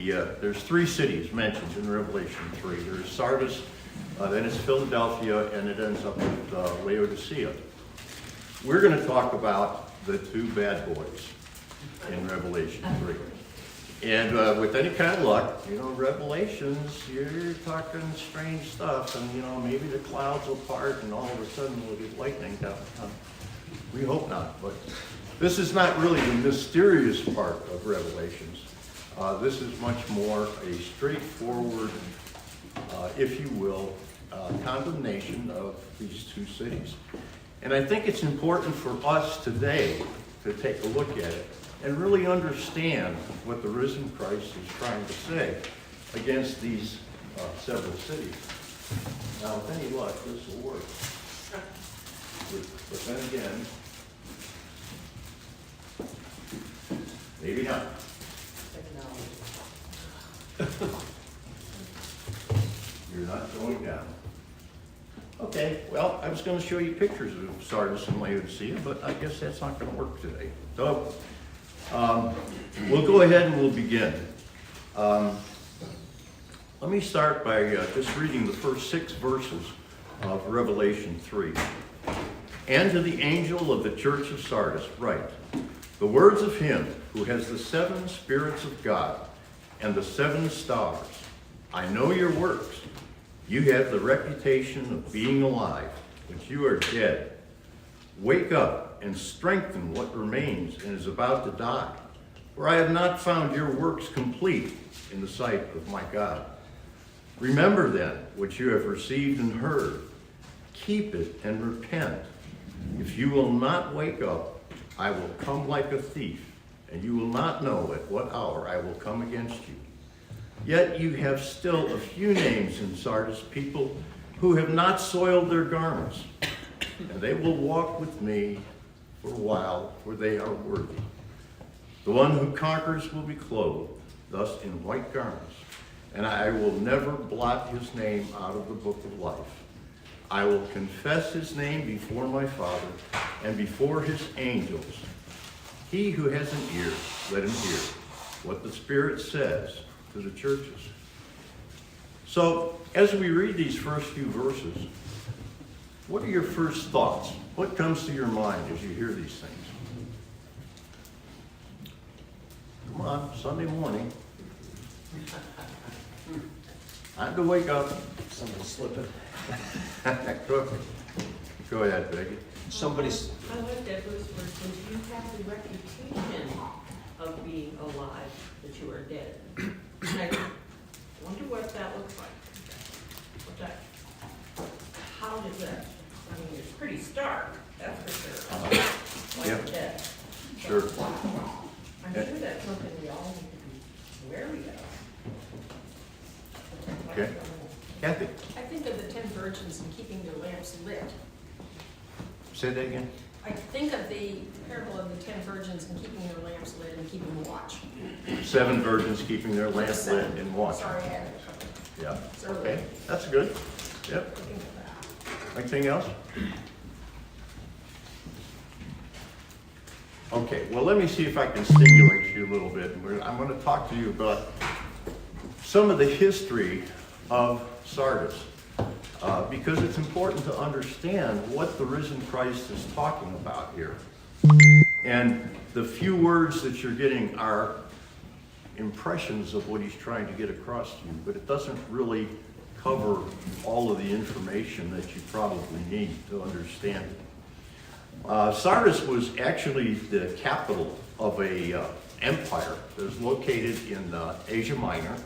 There's three cities mentioned in Revelation 3. There's Sardis, then it's Philadelphia, and it ends up with Laodicea. We're going to talk about the two bad boys in Revelation 3. And with any kind of luck, Revelations, you're talking strange stuff, and maybe the clouds will part and all of a sudden we'll get lightning down. We hope not, but this is not really the mysterious part of Revelations. This is much more a straightforward, if you will, condemnation of these two cities. And I think it's important for us today to take a look at it and really understand what the risen Christ is trying to say against these several cities. Now, with any luck, this will work. But then again, maybe not. You're not going down. Okay, well, I was going to show you pictures of Sardis and Laodicea, but I guess that's not going to work today. So, we'll go ahead and we'll begin. Let me start by just reading the first 6 verses of Revelation 3. And to the angel of the church of Sardis write, the words of him who has the 7 spirits of God and the 7 stars. I know your works. You have the reputation of being alive, but you are dead. Wake up and strengthen what remains and is about to die. For I have not found your works complete in the sight of my God. Remember then what you have received and heard. Keep it and repent. If you will not wake up, I will come like a thief, and you will not know at what hour I will come against you. Yet you have still a few names in Sardis, people who have not soiled their garments, and they will walk with me for a while, for they are worthy. The one who conquers will be clothed, thus in white garments, and I will never blot his name out of the book of life. I will confess his name before my Father and before his angels. He who has an ear, let him hear what the Spirit says to the churches. So, as we read these first few verses, what are your first thoughts? What comes to your mind as you hear these things? Come on, Sunday morning. Time to wake up. Somebody's slipping. Go ahead, Becky. Somebody's. I like that verse where it says, you have the reputation of being alive, but you are dead. And I wonder what that looks like. How does that, I mean, it's pretty stark, that's for sure. Like Yeah. dead. Sure. I'm sure that's something we all need to be wary of. Okay. Kathy, I think of the 10 virgins and keeping their lamps lit. say that again. I think of the parable of the 10 virgins and keeping their lamps lit and keeping watch. 7 virgins keeping their lamps lit and watching. Sorry, I had it. Yeah. It's early. Okay, that's good. Yep. Thinking of that. Anything else? Okay, well, let me see if I can stimulate you a little bit. I'm going to talk to you about some of the history of Sardis, because it's important to understand what the risen Christ is talking about here. And the few words that you're getting are impressions of what he's trying to get across to you, but it doesn't really cover all of the information that you probably need to understand it. Sardis was actually the capital of a empire that was located in Asia Minor,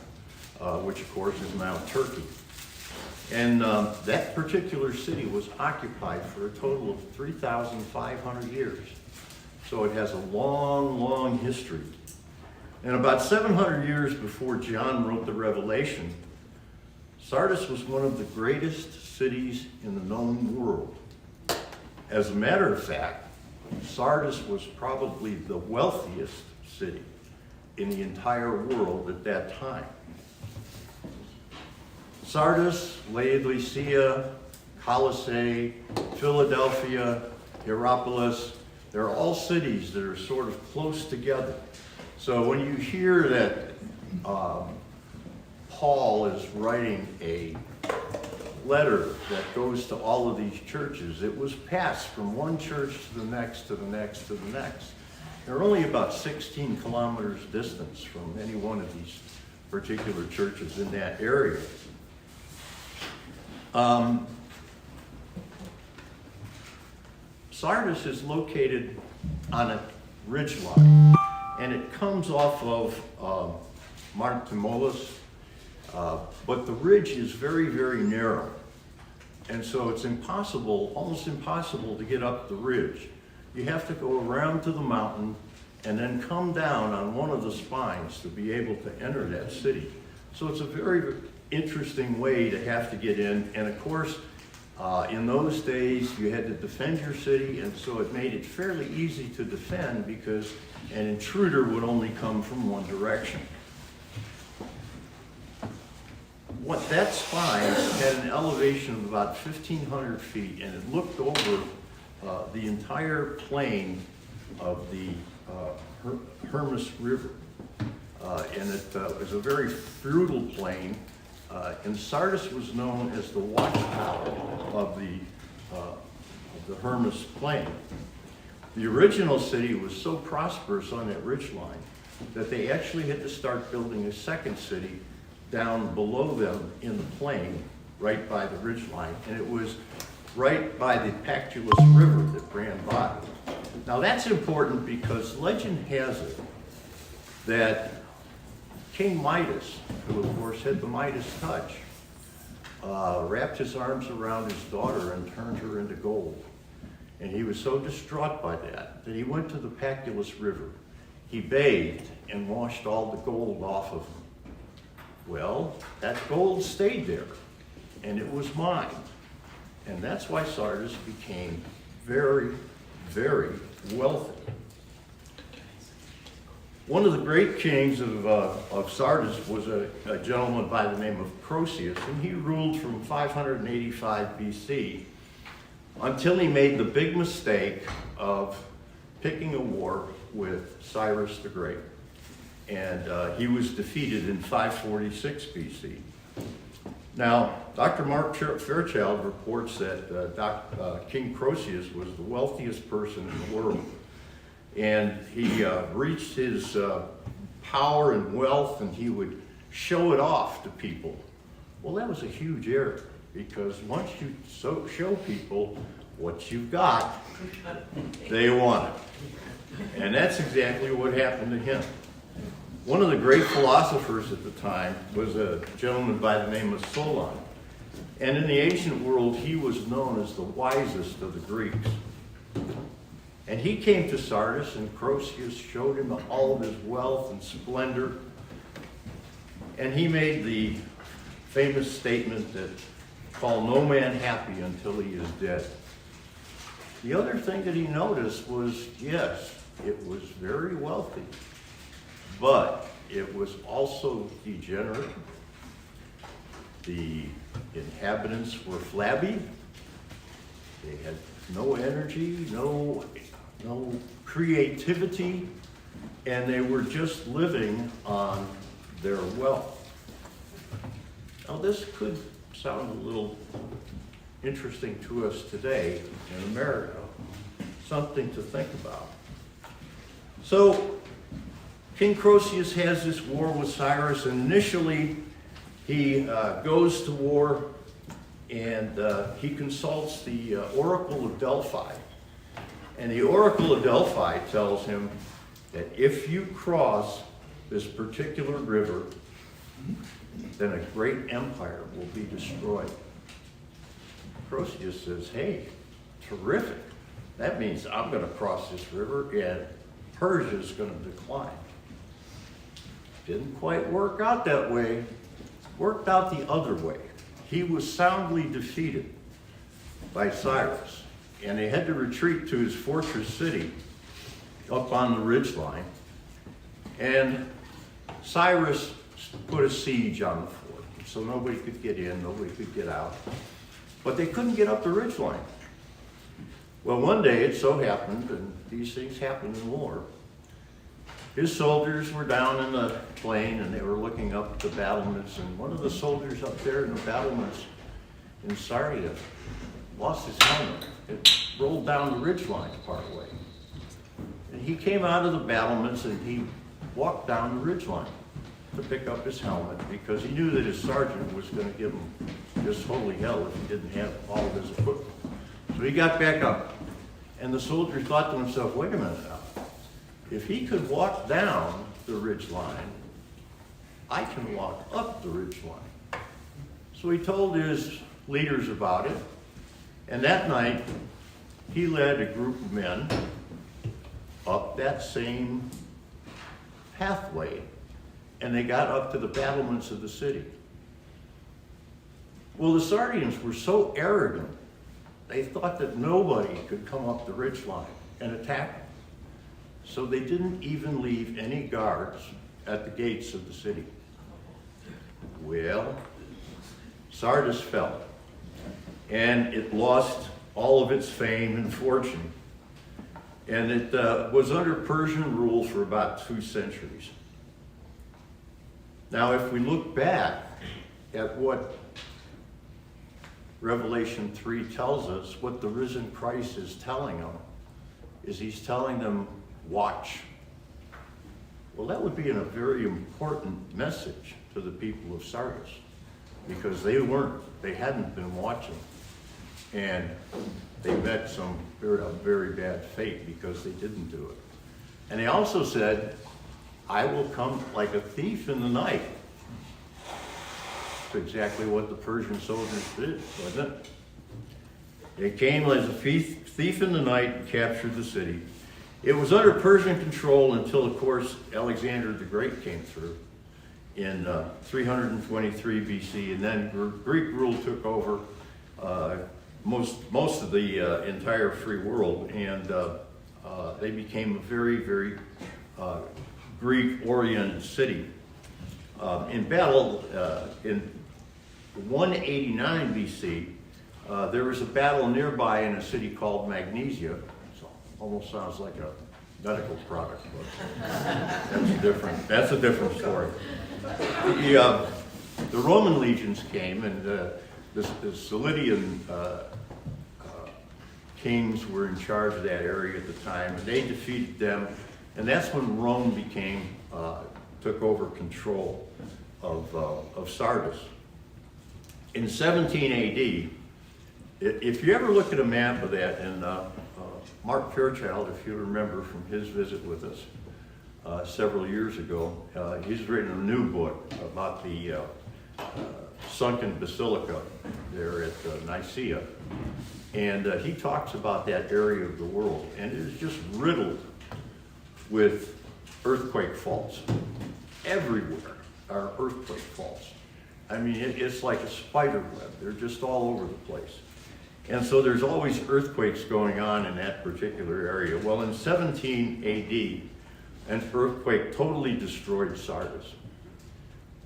which of course is now Turkey. And that particular city was occupied for a total of 3,500 years. So it has a long, long history. And about 700 years before John wrote the Revelation, Sardis was one of the greatest cities in the known world. As a matter of fact, Sardis was probably the wealthiest city in the entire world at that time. Sardis, Laodicea, Colossae, Philadelphia, Hierapolis, they're all cities that are sort of close together. So when you hear that Paul is writing a letter that goes to all of these churches. It was passed from one church to the next, to the next, to the next. They're only about 16 kilometers distance from any one of these particular churches in that area. Sardis is located on a ridge line, and it comes off of Martimolis, but the ridge is very, very narrow. And so it's impossible, almost impossible to get up the ridge. You have to go around to the mountain and then come down on one of the spines to be able to enter that city. So it's a very interesting way to have to get in. And of course, in those days, you had to defend your city, and so it made it fairly easy to defend because an intruder would only come from one direction. That spine had an elevation of about 1,500 feet, and it looked over the entire plain of the Hermus River. And it was a very fertile plain, and Sardis was known as the watchtower of the Hermus plain. The original city was so prosperous on that ridgeline that they actually had to start building a second city down below them in the plain, right by the ridgeline, and it was right by the Pactolus River that ran by. Now that's important because legend has it that King Midas, who of course had the Midas touch, wrapped his arms around his daughter and turned her into gold. And he was so distraught by that he went to the Pactolus River. He bathed and washed all the gold off of him. Well, that gold stayed there, and it was mined. And that's why Sardis became very, very wealthy. One of the great kings of Sardis was a gentleman by the name of Croesus, and he ruled from 585 BC until he made the big mistake of picking a war with Cyrus the Great. And he was defeated in 546 BC. Now, Dr. Mark Fairchild reports that King Croesus was the wealthiest person in the world. And he reached his power and wealth, and he would show it off to people. Well, that was a huge error, because once you show people what you've got, they want it. And that's exactly what happened to him. One of the great philosophers at the time was a gentleman by the name of Solon. And in the ancient world, he was known as the wisest of the Greeks. And he came to Sardis, and Croesus showed him all of his wealth and splendor. And he made the famous statement that, "Call no man happy until he is dead." The other thing that he noticed was, yes, it was very wealthy, but it was also degenerate. The inhabitants were flabby. They had no energy, no creativity, and they were just living on their wealth. Now, this could sound a little interesting to us today in America, something to think about. So, King Croesus has this war with Cyrus, and initially he goes to war, and he consults the Oracle of Delphi. And the Oracle of Delphi tells him that if you cross this particular river, then a great empire will be destroyed. Croesus says, "Hey, terrific. That means I'm going to cross this river and Persia is going to decline." Didn't quite work out that way. Worked out the other way. He was soundly defeated by Cyrus, and he had to retreat to his fortress city up on the ridgeline. And Cyrus put a siege on the fort, so nobody could get in, nobody could get out. But they couldn't get up the ridgeline. Well, one day it so happened, and these things happen in war, his soldiers were down in the plain and they were looking up at the battlements, and one of the soldiers up there in the battlements in Sardia lost his helmet. It rolled down the ridgeline partway. And he came out of the battlements and he walked down the ridgeline to pick up his helmet because he knew that his sergeant was going to give him just holy hell if he didn't have all of his equipment. So he got back up, and the soldier thought to himself, wait a minute now, if he could walk down the ridgeline, I can walk up the ridgeline. So he told his leaders about it, and that night he led a group of men up that same pathway, and they got up to the battlements of the city. Well, the Sardians were so arrogant, they thought that nobody could come up the ridgeline and attack them. So they didn't even leave any guards at the gates of the city. Well, Sardis fell, and it lost all of its fame and fortune. And it was under Persian rule for about 2 centuries. Now, if we look back at what Revelation 3 tells us, what the risen Christ is telling them, is he's telling them, watch. Well, that would be a very important message to the people of Sardis, because they hadn't been watching. And they met a very bad fate because they didn't do it. And he also said, I will come like a thief in the night. That's exactly what the Persian soldiers did, wasn't it? They came as a thief in the night and captured the city. It was under Persian control until, of course, Alexander the Great came through in 323 BC, and then Greek rule took over most of the entire free world, and they became a very, very Greek-oriented city. In battle, in 189 BC, there was a battle nearby in a city called Magnesia. So almost sounds like a medical product, but that's a different story. The Roman legions came, and the Salidian kings were in charge of that area at the time, and they defeated them, and that's when Rome took over control of Sardis. In 17 AD, if you ever look at a map of that, and Mark Fairchild, if you remember from his visit with us several years ago, he's written a new book about the sunken basilica there at Nicaea. And he talks about that area of the world, and it is just riddled with earthquake faults. Everywhere are earthquake faults. I mean, it's like a spider web. They're just all over the place. And so there's always earthquakes going on in that particular area. Well, in 17 AD, an earthquake totally destroyed Sardis.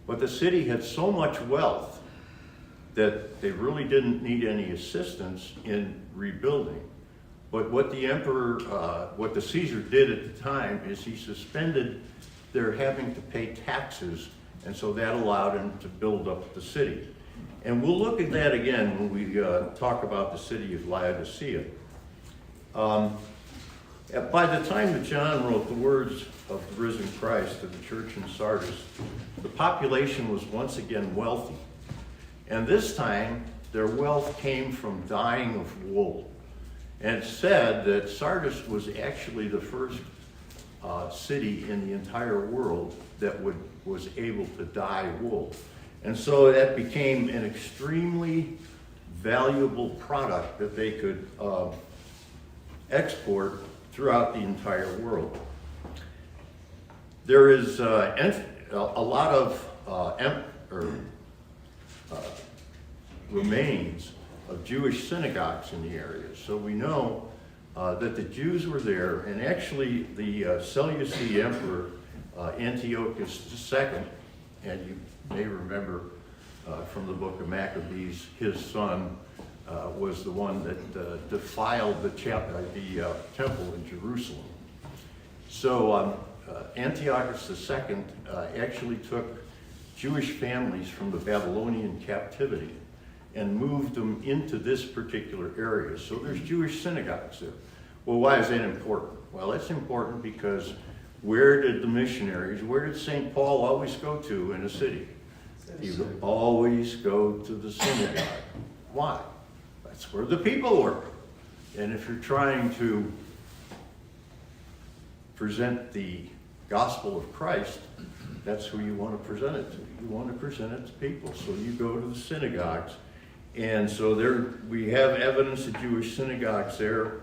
But the city had so much wealth that they really didn't need any assistance in rebuilding. But what the emperor, what the Caesar did at the time is he suspended their having to pay taxes, and so that allowed him to build up the city. And we'll look at that again when we talk about the city of Laodicea. By the time that John wrote the words of the risen Christ to the church in Sardis, the population was once again wealthy. And this time, their wealth came from dyeing of wool. And it's said that Sardis was actually the first city in the entire world that was able to dye wool. And so that became an extremely valuable product that they could export throughout the entire world. There is a lot of remains of Jewish synagogues in the area. So we know that the Jews were there, and actually the Seleucid emperor Antiochus II, and you may remember from the book of Maccabees, his son was the one that defiled the temple in Jerusalem. So Antiochus II actually took Jewish families from the Babylonian captivity and moved them into this particular area. So there's Jewish synagogues there. Well, why is that important? Well, it's important because where did St. Paul always go to in a city? He would always go to the synagogue. Why? That's where the people were. And if you're trying to present the gospel of Christ, that's who you want to present it to. You want to present it to people. So you go to the synagogues. And so there we have evidence of Jewish synagogues there.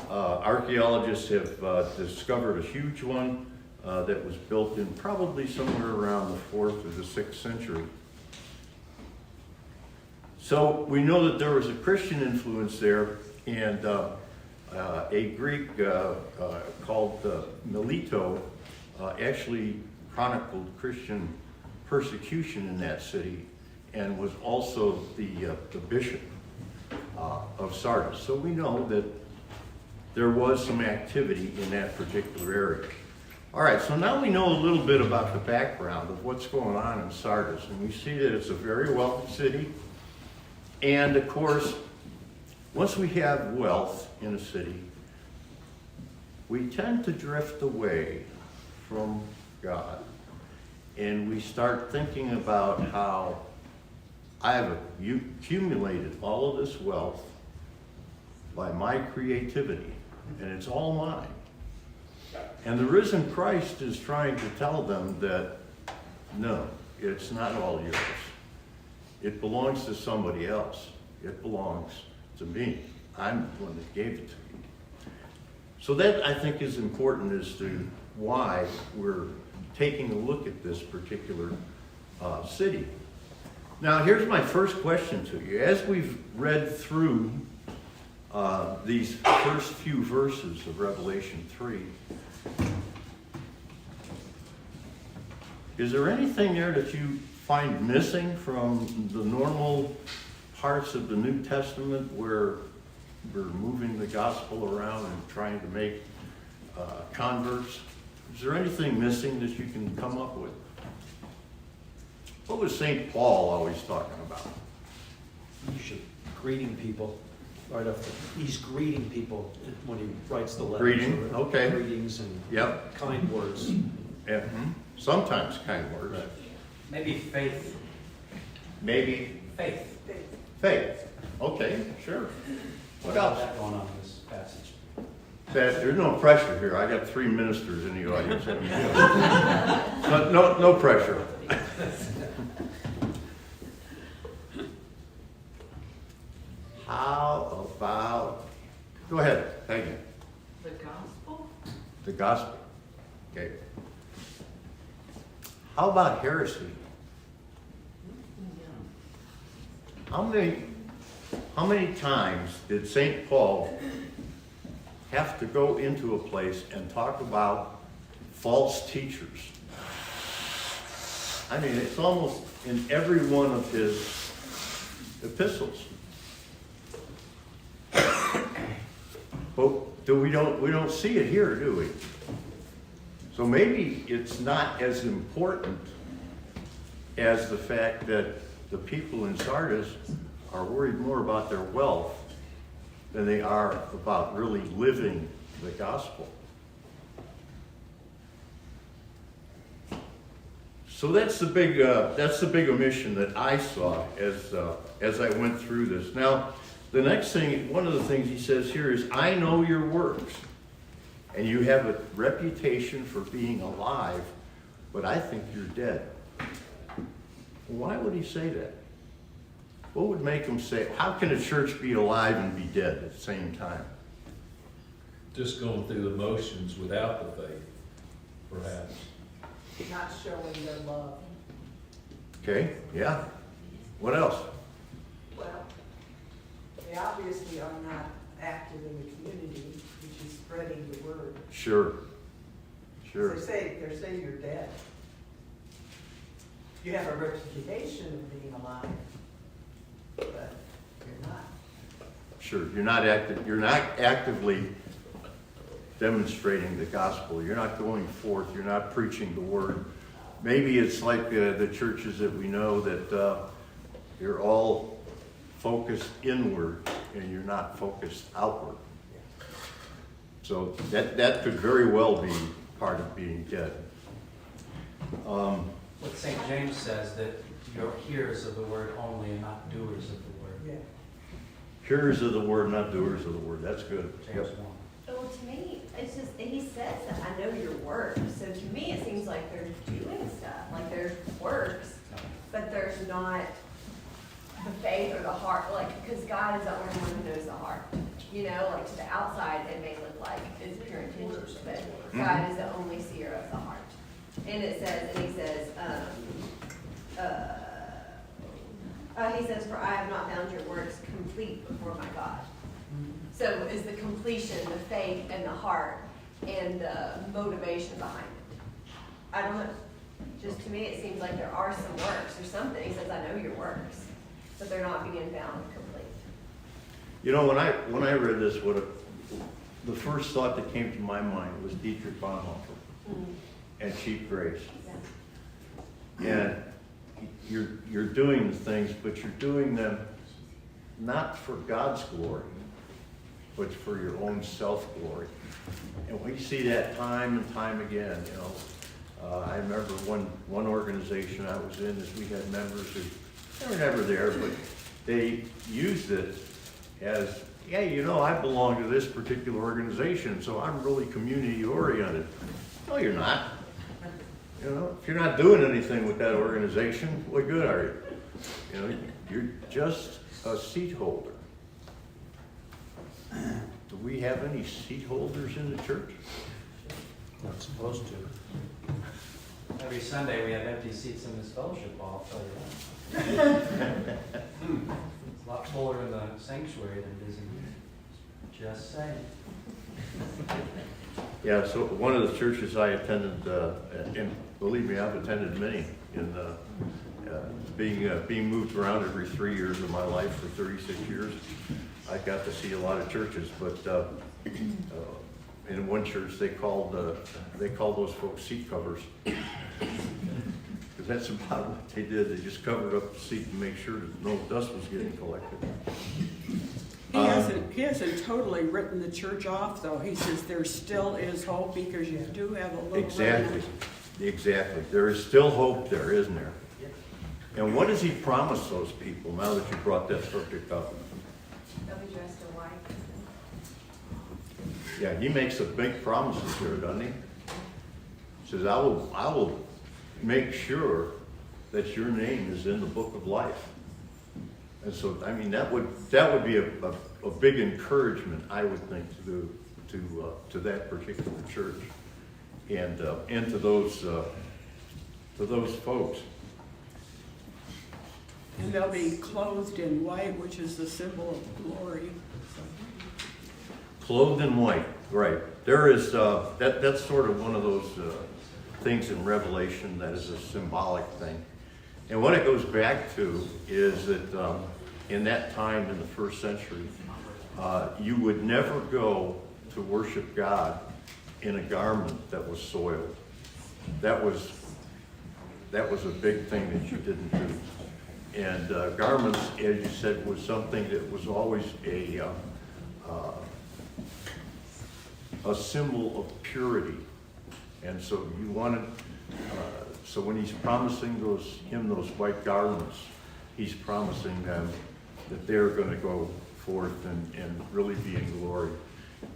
Archaeologists have discovered a huge one that was built in probably somewhere around the 4th or the 6th century. So we know that there was a Christian influence there, and a Greek called Melito actually chronicled Christian persecution in that city and was also the bishop of Sardis. So we know that there was some activity in that particular area. All right, so now we know a little bit about the background of what's going on in Sardis, and we see that it's a very wealthy city. And of course, once we have wealth in a city, we tend to drift away from God. And we start thinking about how I have accumulated all of this wealth by my creativity, and it's all mine. And the risen Christ is trying to tell them that, no, it's not all yours. It belongs to somebody else. It belongs to me. I'm the one that gave it to you. So that, I think, is important as to why we're taking a look at this particular city. Now, here's my first question to you. As we've read through these first few verses of Revelation 3, is there anything there that you find missing from the normal parts of the New Testament where we're moving the gospel around and trying to make converts? Is there anything missing that you can come up with? What was St. Paul always talking about? Greeting people right off he's greeting people when he writes the letters. Greeting, okay. Greetings and Yep. kind words. Yeah. Sometimes kind words. Right. Maybe faith. Maybe Faith. faith. Okay, sure. What How's else? that going on in this passage? There's no pressure here. I got 3 ministers in the audience. No pressure. How about, go ahead, thank you. The gospel? The gospel. Okay. How about heresy? How many times did St. Paul have to go into a place and talk about false teachers? I mean, it's almost in every one of his epistles. But we don't see it here, do we? So maybe it's not as important as the fact that the people in Sardis are worried more about their wealth than they are about really living the gospel. So that's the big omission that I saw as I went through this. Now, the next thing, one of the things he says here is, I know your works, and you have a reputation for being alive, but I think you're dead. Why would he say that? What would make him say, how can a church be alive and be dead at the same time? Just going through the motions without the faith, perhaps. Not showing their love. Okay, yeah. What else? Well, they obviously are not active in the community, which is spreading the word. Sure. They're saying you're dead. You have a reputation of being alive, but you're not. Sure, you're not actively, demonstrating the gospel. You're not going forth. You're not preaching the word. Maybe it's like the churches that we know that you're all focused inward and you're not focused outward. So that could very well be part of being dead. What St. James says, that you're hearers of the word only and not doers of the word. Yeah. Hearers of the word, not doers of the word. That's good. James Yep. 1. Well, to me, it's just, he says that, I know your works, so to me, it seems like they're doing stuff, like there's works, but there's not the faith or the heart, like, because God is the only one who knows the heart. You know, like to the outside, it may look like it's pure intentions, but God is the only seer of the heart. And it says, and he says, for I have not found your works complete before my God. So is the completion, the faith and the heart and the motivation behind it? I don't know. Just to me, it seems like there are some works or something. He says, I know your works, but they're not being found complete. You know, when I read this, the first thought that came to my mind was Dietrich Bonhoeffer and cheap grace. And you're doing the things, but you're doing them not for God's glory, but for your own self-glory. And we see that time and time again, you know. I remember one organization I was in, is we had members who, they were never there, but they used it as, yeah, you know, I belong to this particular organization, so I'm really community-oriented. No, you're not. You know, if you're not doing anything with that organization, what good are you? You know, you're just a seat holder. Do we have any seat holders in the church? Not supposed to. Every Sunday we have empty seats in this fellowship hall, I'll tell you that. It's a lot fuller in the sanctuary than it is in here. Just saying. Yeah, so one of the churches I attended, and believe me, I've attended many, in being moved around every 3 years of my life for 36 years. I got to see a lot of churches, but in one church they called those folks seat covers, because that's about what they did. They just covered up the seat to make sure that no dust was getting collected. He hasn't totally written the church off, though. He says there still is hope because you do have a little Exactly. There is still hope there, isn't there? And what does he promise those people, now that you brought that subject up? They'll be dressed in white. Yeah, he makes some big promises here, doesn't he? He says, I will make sure that your name is in the book of life. And so, I mean, that would be a big encouragement, I would think, to that particular church, and to those folks. And they'll be clothed in white, which is the symbol of glory. Clothed in white, right? There is that's sort of one of those things in Revelation that is a symbolic thing. And what it goes back to is that in that time in the first century, you would never go to worship God in a garment that was soiled. That was a big thing that you didn't do. And garments, as you said, was something that was always a symbol of purity. And so you wanted, so when he's promising those white garments, he's promising them that they're going to go forth and really be in glory.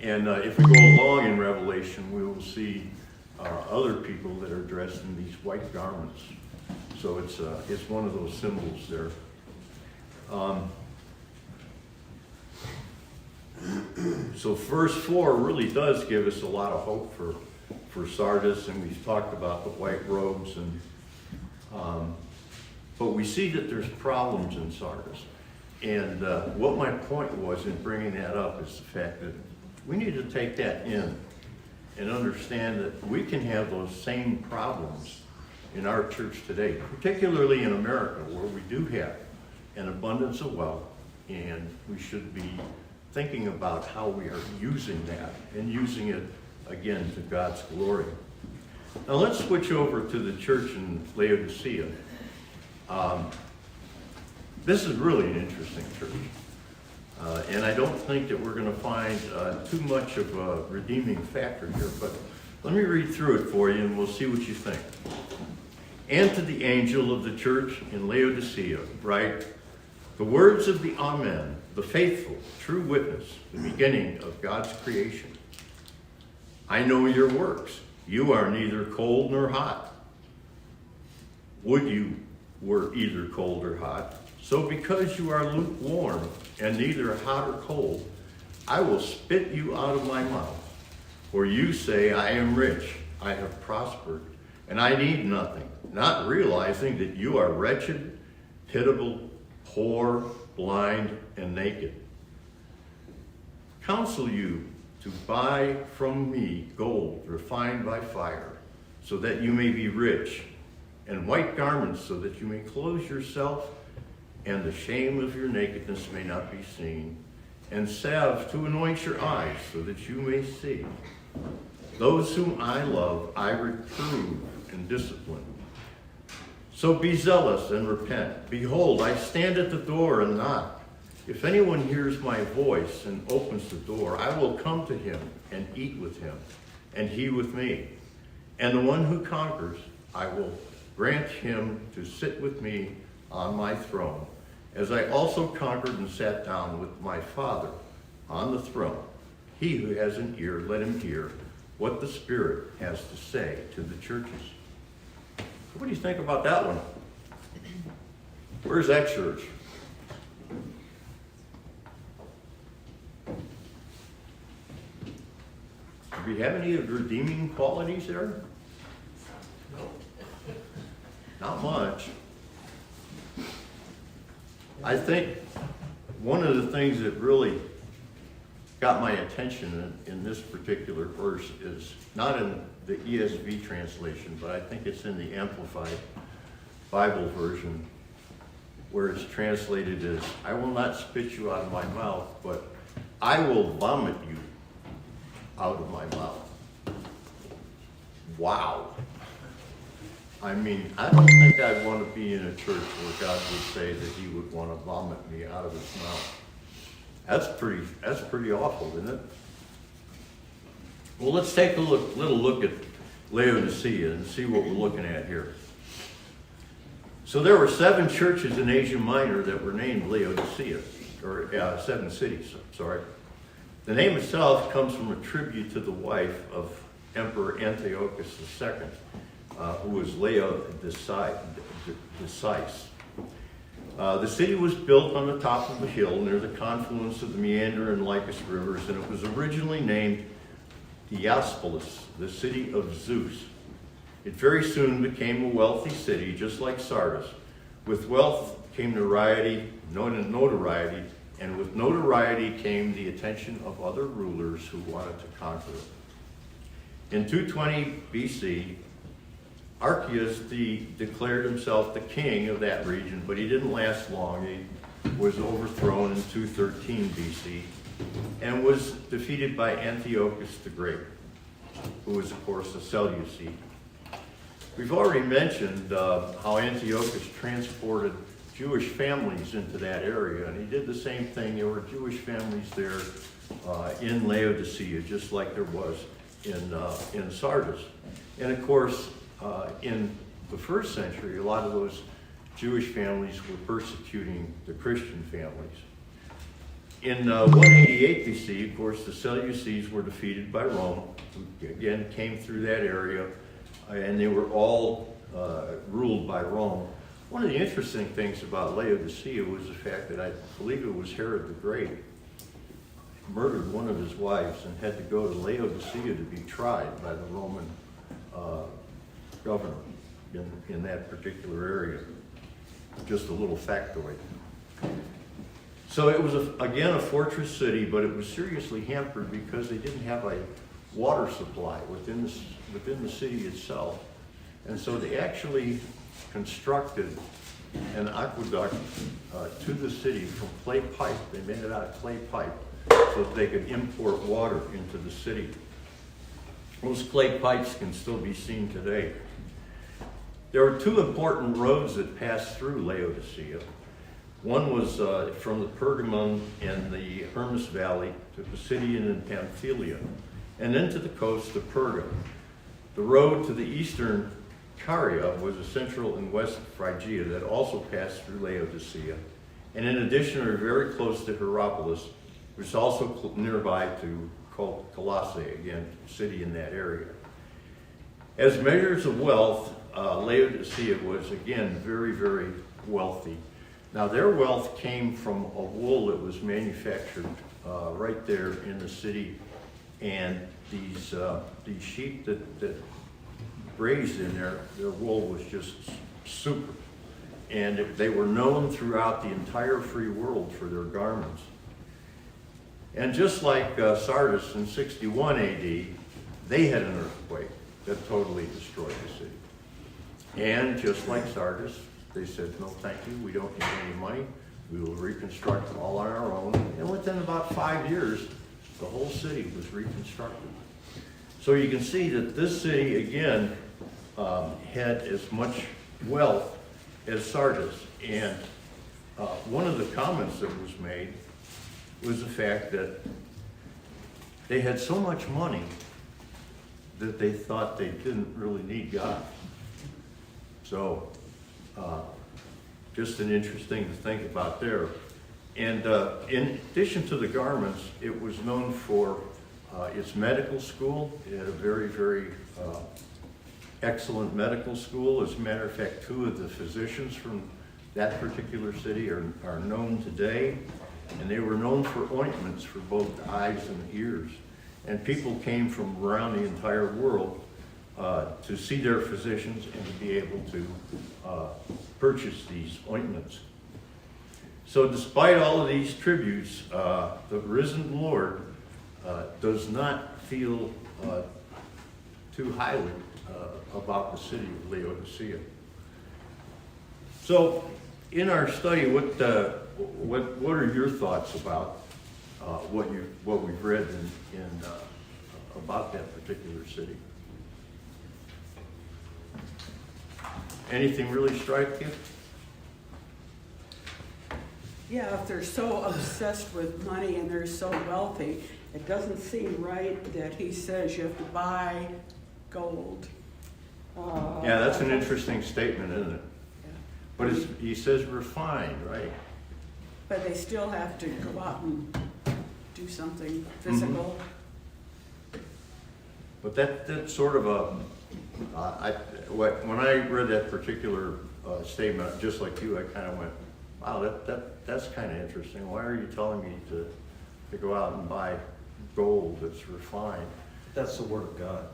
And if we go along in Revelation, we will see other people that are dressed in these white garments. So it's one of those symbols there. So verse 4 really does give us a lot of hope for Sardis, and we've talked about the white robes, and but we see that there's problems in Sardis. And what my point was in bringing that up is the fact that we need to take that in and understand that we can have those same problems in our church today, particularly in America, where we do have an abundance of wealth, and we should be thinking about how we are using that and using it again, to God's glory. Now let's switch over to the church in Laodicea. This is really an interesting church. And I don't think that we're going to find too much of a redeeming factor here, but let me read through it for you and we'll see what you think. And to the angel of the church in Laodicea, write, the words of the Amen, the faithful, true witness, the beginning of God's creation. I know your works. You are neither cold nor hot. Would you were either cold or hot. So because you are lukewarm and neither hot or cold, I will spit you out of my mouth. For you say, I am rich, I have prospered, and I need nothing, not realizing that you are wretched, pitiable, poor, blind, and naked. Counsel you to buy from me gold refined by fire, so that you may be rich, and white garments so that you may clothe yourself, and the shame of your nakedness may not be seen, and salve to anoint your eyes so that you may see. Those whom I love, I reprove and discipline. So be zealous and repent. Behold, I stand at the door and knock. If anyone hears my voice and opens the door, I will come to him and eat with him, and he with me. And the one who conquers, I will grant him to sit with me on my throne, as I also conquered and sat down with my Father on the throne. He who has an ear, let him hear what the Spirit has to say to the churches. What do you think about that one? Where's that church? Do we have any redeeming qualities there? No. Not much. I think one of the things that really got my attention in this particular verse is not in the ESV translation, but I think it's in the Amplified Bible version, where it's translated as, I will not spit you out of my mouth, but I will vomit you out of my mouth. Wow. I mean, I don't think I'd want to be in a church where God would say that he would want to vomit me out of his mouth. That's pretty awful, isn't it? Well, let's take a little look at Laodicea and see what we're looking at here. So there were 7 churches in Asia Minor that were named Laodicea, or 7 cities, sorry. The name itself comes from a tribute to the wife of Emperor Antiochus II, who was Laodice. The city was built on the top of a hill near the confluence of the Meander and Lycus rivers, and it was originally named Diospolis, the city of Zeus. It very soon became a wealthy city, just like Sardis. With wealth came notoriety, and with notoriety came the attention of other rulers who wanted to conquer it. In 220 BC, Archias declared himself the king of that region, but he didn't last long. He was overthrown in 213 BC and was defeated by Antiochus the Great, who was, of course, a Seleucid. We've already mentioned how Antiochus transported Jewish families into that area, and he did the same thing. There were Jewish families there in Laodicea, just like there was in Sardis. And of course, in the first century, a lot of those Jewish families were persecuting the Christian families. In 188 BC, of course, the Seleucids were defeated by Rome, who again came through that area, and they were all ruled by Rome. One of the interesting things about Laodicea was the fact that I believe it was Herod the Great murdered one of his wives and had to go to Laodicea to be tried by the Roman governor in that particular area. Just a little factoid. So it was, again, a fortress city, but it was seriously hampered because they didn't have a water supply within the city itself. And so they actually constructed an aqueduct to the city from clay pipe. They made it out of clay pipe so that they could import water into the city. Those clay pipes can still be seen today. There were two important roads that passed through Laodicea. One was from the Pergamon and the Hermus Valley to Pisidian and Pamphylia, and then to the coast of Perga. The road to the eastern Caria was a central and west Phrygia that also passed through Laodicea, and in addition are very close to Hierapolis, which is also nearby to Colossae, again, city in that area. As measures of wealth, Laodicea was again very, very wealthy. Now their wealth came from a wool that was manufactured right there in the city, and these sheep that grazed in there, their wool was just super. And they were known throughout the entire free world for their garments. And just like Sardis in 61 AD, they had an earthquake that totally destroyed the city. And just like Sardis, they said, no thank you, we don't need any money, we will reconstruct all on our own. And within about 5 years, the whole city was reconstructed. So you can see that this city, again, had as much wealth as Sardis. And one of the comments that was made was the fact that they had so much money that they thought they didn't really need God. So, just an interesting to think about there. And in addition to the garments, it was known for its medical school. It had a very, very excellent medical school. As a matter of fact, two of the physicians from that particular city are known today. And they were known for ointments for both eyes and ears. And people came from around the entire world to see their physicians and to be able to purchase these ointments. So despite all of these tributes, the risen Lord does not feel too highly about the city of Laodicea. So in our study, what are your thoughts about what we've read in about that particular city? Anything really strike you? Yeah, if they're so obsessed with money and they're so wealthy, it doesn't seem right that he says you have to buy gold. Yeah, that's an interesting statement, isn't it? Yeah. But he says refined, right? But they still have to go out and do something physical. But that's sort of a, when I read that particular statement, just like you, I kind of went, wow, that's kind of interesting. Why are you telling me to go out and buy gold that's refined? That's the word of God.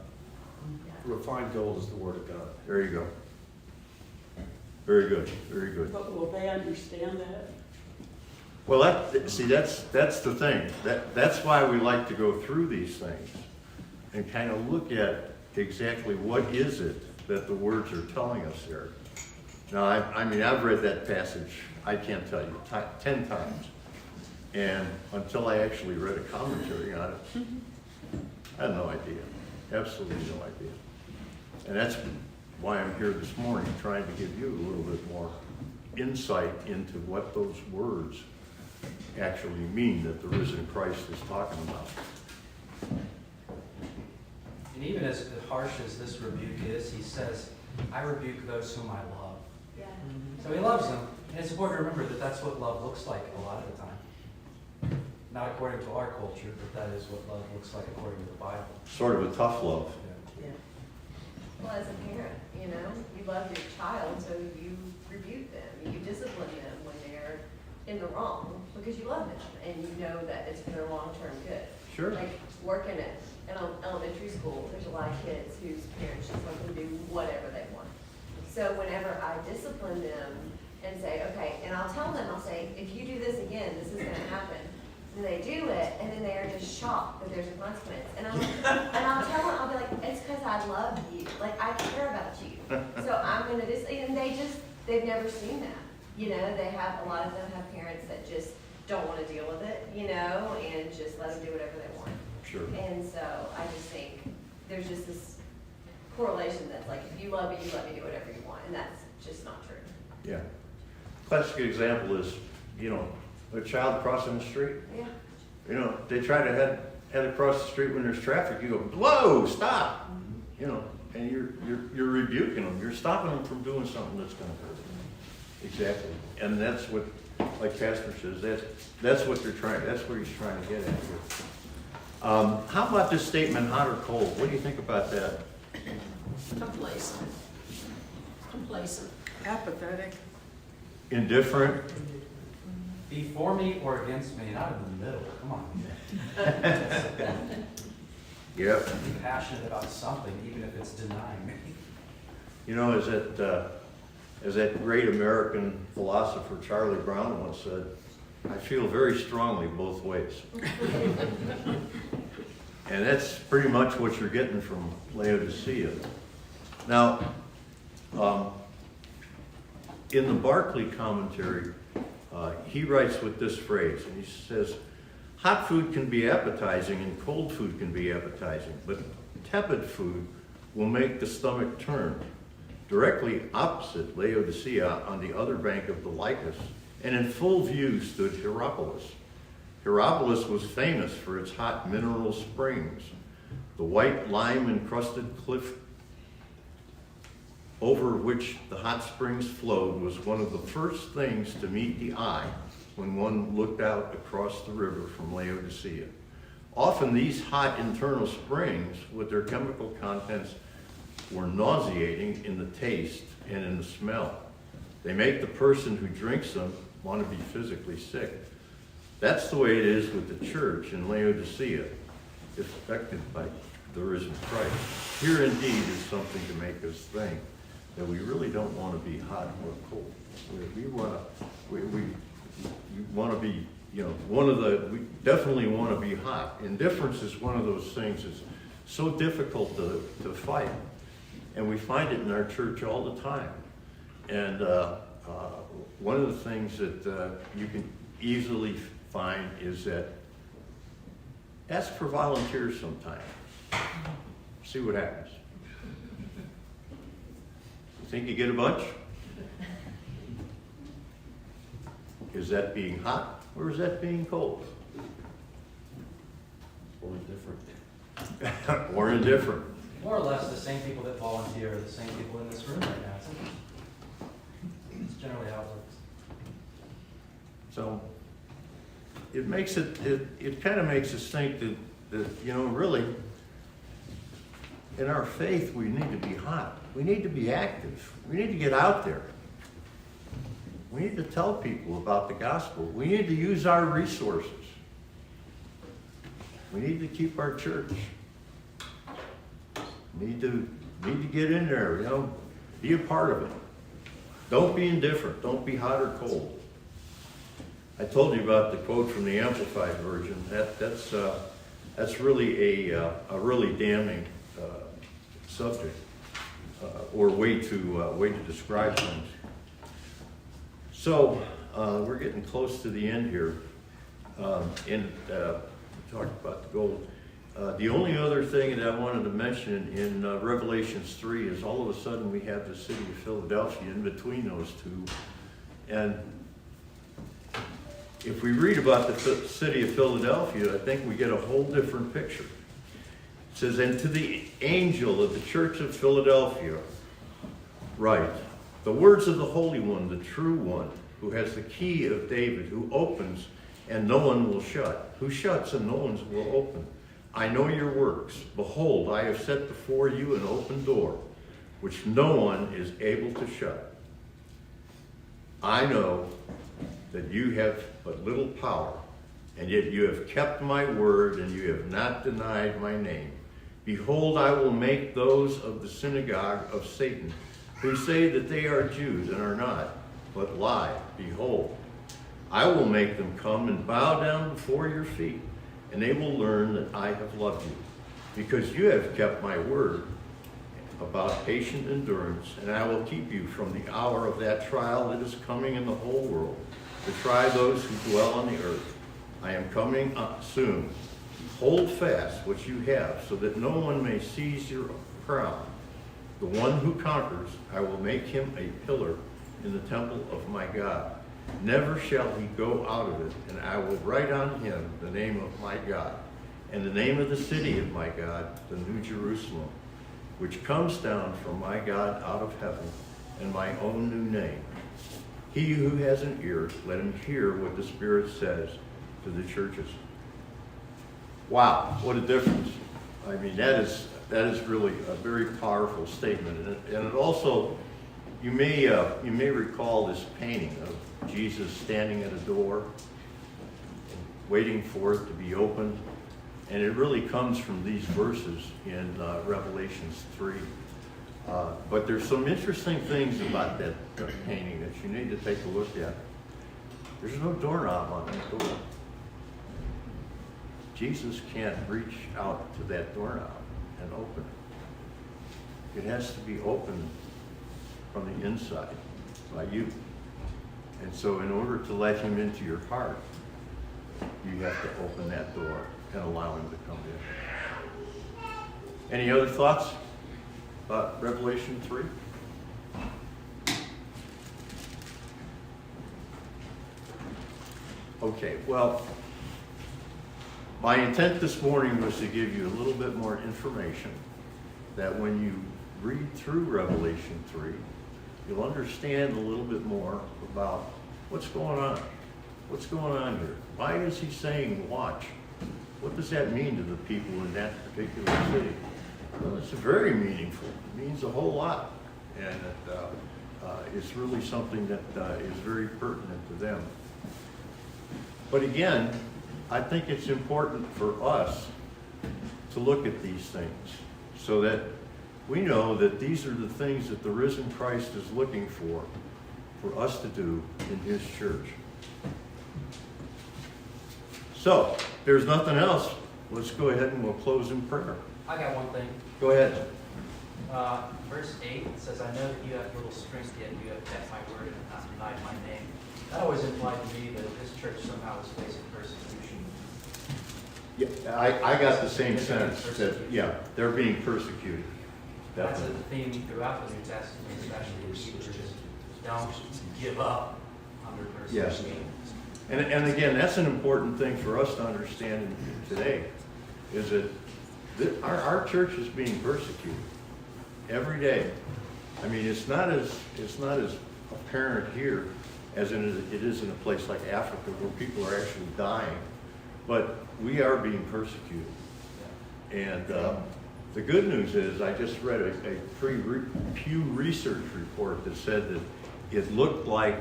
Refined gold is the word of God. There you go. Very good, very good. But will they understand that? Well, that's the thing. That's why we like to go through these things and kind of look at exactly what is it that the words are telling us there. Now, I mean, I've read that passage, I can't tell you, 10 times. And until I actually read a commentary on it, I had no idea. Absolutely no idea. And that's why I'm here this morning, trying to give you a little bit more insight into what those words actually mean that the risen Christ is talking about. And even as harsh as this rebuke is, he says, I rebuke those whom I love. Yeah. So he loves them. And it's important to remember that that's what love looks like a lot of the time. Not according to our culture, but that is what love looks like according to the Bible. Sort of a tough love. Yeah. Well, as a parent, you love your child, so you rebuke them, you discipline them when they're in the wrong, because you love them, and you know that it's for their long-term good. Sure. Like, working in elementary school, there's a lot of kids whose parents just let them do whatever they want. So whenever I discipline them and say, okay, and I'll tell them, I'll say, if you do this again, this is gonna happen. And they do it, and then they are just shocked that there's a consequence. And I'll tell them, I'll be like, it's because I love you. Like, I care about you. So I'm going to and they've never seen that. A lot of them have parents that just don't want to deal with it, and just let them do whatever they want. Sure. And so I just think there's just this correlation that's like, if you love me, you let me do whatever you want, and that's just not true. Yeah. Classic example is, you know, a child crossing the street. Yeah. You know, they try to head across the street when there's traffic. You go, whoa, stop! You know, and you're rebuking them. You're stopping them from doing something that's going to hurt them. Exactly. And that's what, like Pastor says, that's what they're trying. That's what he's trying to get at here. How about this statement, hot or cold? What do you think about that? Complacent. Complacent. Apathetic. Indifferent? Be for me or against me, not in the middle, come on. Yep. Be passionate about something, even if it's denying me. You know, as that great American philosopher Charlie Brown once said, I feel very strongly both ways. And that's pretty much what you're getting from Laodicea. Now, in the Barclay commentary, he writes with this phrase, and he says, hot food can be appetizing and cold food can be appetizing, but tepid food will make the stomach turn. Directly opposite Laodicea, on the other bank of the Lycus, and in full view stood Hierapolis. Hierapolis was famous for its hot mineral springs. The white lime-encrusted cliff over which the hot springs flowed was one of the first things to meet the eye when one looked out across the river from Laodicea. Often these hot internal springs, with their chemical contents, were nauseating in the taste and in the smell. They make the person who drinks them want to be physically sick. That's the way it is with the church in Laodicea, affected by the risen Christ. Here indeed is something to make us think that we really don't want to be hot or cold. We want to be, you know, we definitely want to be hot. Indifference is one of those things that's so difficult to fight. And we find it in our church all the time. And one of the things that you can easily find is that ask for volunteers sometime. See what happens. You think you get a bunch? Is that being hot or is that being cold? Or indifferent. Or indifferent. More or less, the same people that volunteer are the same people in this room right now. It's generally how it works. So it makes it kind of makes us think that, you know, really, in our faith, we need to be hot. We need to be active. We need to get out there. We need to tell people about the gospel. We need to use our resources. We need to keep our church. Need to get in there, you know, be a part of it. Don't be indifferent. Don't be hot or cold. I told you about the quote from the Amplified Version. That's really a really damning subject or way to describe things. So we're getting close to the end here, and we talked about the gold. The only other thing that I wanted to mention in Revelations 3 is all of a sudden we have the city of Philadelphia in between those two. And if we read about the city of Philadelphia, I think we get a whole different picture. It says, and to the angel of the church of Philadelphia, write, the words of the Holy One, the true one, who has the key of David, who opens and no one will shut, who shuts and no one will open. I know your works. Behold, I have set before you an open door, which no one is able to shut. I know that you have but little power, and yet you have kept my word, and you have not denied my name. Behold, I will make those of the synagogue of Satan, who say that they are Jews and are not, but lie. Behold, I will make them come and bow down before your feet, and they will learn that I have loved you, because you have kept my word about patient endurance, and I will keep you from the hour of that trial that is coming in the whole world, to try those who dwell on the earth. I am coming up soon. Hold fast what you have, so that no one may seize your crown. The one who conquers, I will make him a pillar in the temple of my God. Never shall he go out of it, and I will write on him the name of my God, and the name of the city of my God, the New Jerusalem, which comes down from my God out of heaven, and my own new name. He who has an ear, let him hear what the Spirit says to the churches. Wow, what a difference. I mean, that is really a very powerful statement. And it also, you may recall this painting of Jesus standing at a door, waiting for it to be opened. And it really comes from these verses in Revelations 3. But there's some interesting things about that painting that you need to take a look at. There's no doorknob on that door. Jesus can't reach out to that doorknob and open it. It has to be opened from the inside by you. And so in order to let him into your heart, you have to open that door and allow him to come in. Any other thoughts about Revelation 3? Okay, well, my intent this morning was to give you a little bit more information that when you read through Revelation 3, you'll understand a little bit more about what's going on. What's going on here? Why is he saying watch? What does that mean to the people in that particular city? Well, it's very meaningful. It means a whole lot. And it's really something that is very pertinent to them. But again, I think it's important for us to look at these things so that we know that these are the things that the risen Christ is looking for us to do in his church. So, if there's nothing else, let's go ahead and we'll close in prayer. I got one thing. Go ahead. Verse 8 says, I know that you have little strength, yet you have kept my word and have not denied my name. That always implied to me that this church somehow is facing persecution. Yeah, I got the same sense that, yeah, they're being persecuted. That's a Definitely. theme throughout the New Testament, especially in Hebrews. Don't give up under persecution. Yes. And again, that's an important thing for us to understand today, is that our church is being persecuted every day. I mean, it's not as apparent here as it is in a place like Africa where people are actually dying, but we are being persecuted. And the good news is, I just read a Pew Research report that said that it looked like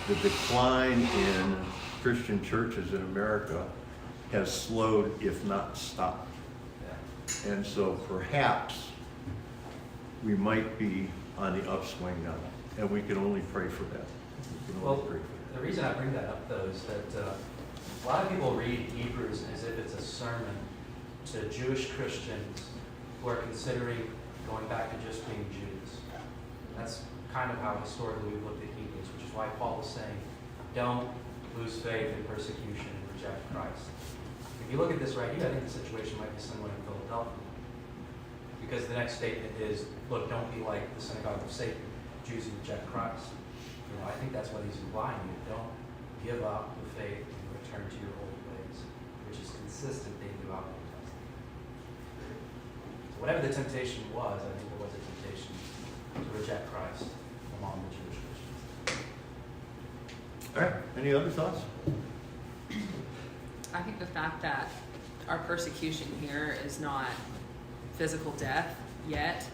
the decline in Christian churches in America has slowed, if not stopped. And so perhaps we might be on the upswing now, and we can only pray for that. Well, the reason I bring that up, though, is that a lot of people read Hebrews as if it's a sermon to Jewish Christians who are considering going back to just being Jews. That's kind of how historically we've looked at Hebrews, which is why Paul is saying, don't lose faith in persecution and reject Christ. If you look at this right here, I think the situation might be similar in Philadelphia. Because the next statement is, look, don't be like the synagogue of Satan, Jews who reject Christ. You know, I think that's what he's implying here. Don't give up the faith and return to your old ways, which is consistent thing throughout the New Testament. So whatever the temptation was, I think there was a temptation to reject Christ among the Jewish Christians. All right, any other thoughts? I think the fact that our persecution here is not physical death yet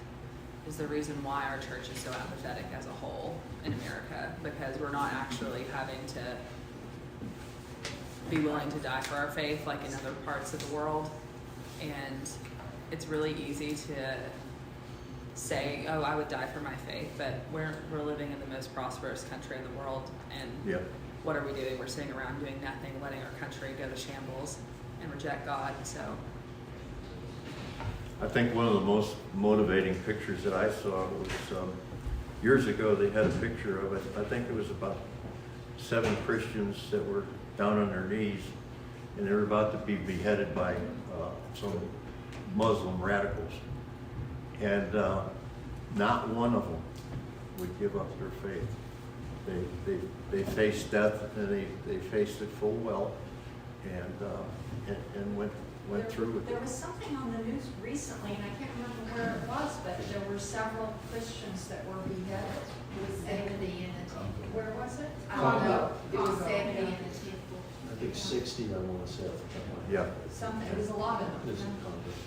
is the reason why our church is so apathetic as a whole in America, because we're not actually having to be willing to die for our faith like in other parts of the world. And it's really easy to say, oh, I would die for my faith, but we're living in the most prosperous country in the world, and Yep. what are we doing? We're sitting around doing nothing, letting our country go to shambles and reject God. So I think one of the most motivating pictures that I saw was years ago. They had a picture of it. I think it was about 7 Christians that were down on their knees and they were about to be beheaded by some Muslim radicals. And not one of them would give up their faith. They faced death, and they faced it full well, and went through with There it. was something on the news recently, and I can't remember where it was, but there were several Christians that were beheaded. It was 70 in the temple. Where was it? Congo. It was Congo, 70 in yeah. the temple. I think 60, I want to say. Yeah. Something, it was a lot of This is them. Congress.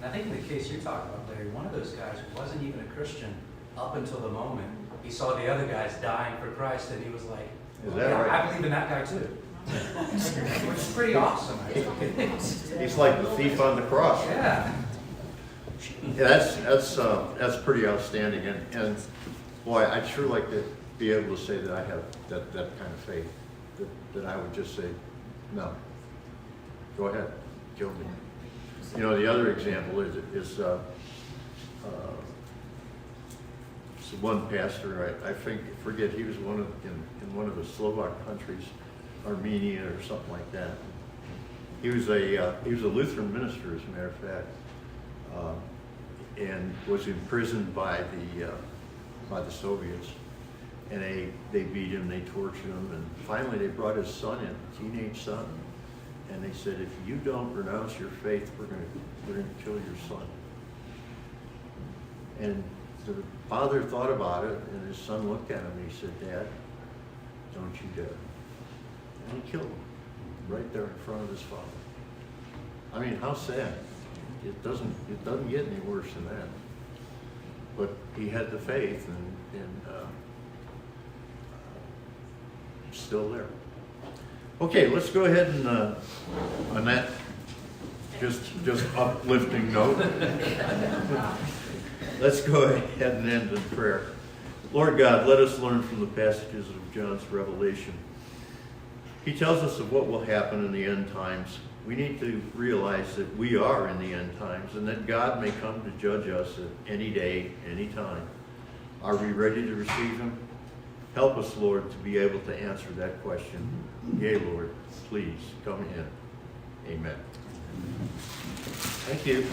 And I think in the case you're talking about, Larry, one of those guys wasn't even a Christian up until the moment he saw the other guys dying for Christ, and he was like, Is that yeah, right? I believe in that guy too. Which is pretty awesome. I think. He's like the thief on the cross. Yeah. Yeah, that's pretty outstanding, and boy, I'd sure like to be able to say that I have that kind of faith, that I would just say, no, go ahead, kill me. You know, the other example is one pastor, I forget, he was in one of the Slovak countries, Armenia or something like that. He was a Lutheran minister, as a matter of fact, and was imprisoned by the Soviets. And they beat him, they tortured him, and finally they brought his son in, teenage son, and they said, if you don't renounce your faith, we're gonna kill your son. And the father thought about it, and his son looked at him and he said, Dad, don't you dare. And he killed him right there in front of his father. I mean, how sad. It doesn't get any worse than that. But he had the faith, and still there. Okay, let's go ahead and on that just uplifting note, let's go ahead and end in prayer. Lord God, let us learn from the passages of John's Revelation. He tells us of what will happen in the end times. We need to realize that we are in the end times, and that God may come to judge us at any day, any time. Are we ready to receive him? Help us, Lord, to be able to answer that question. Yea, Lord, please come in. Amen. Thank you.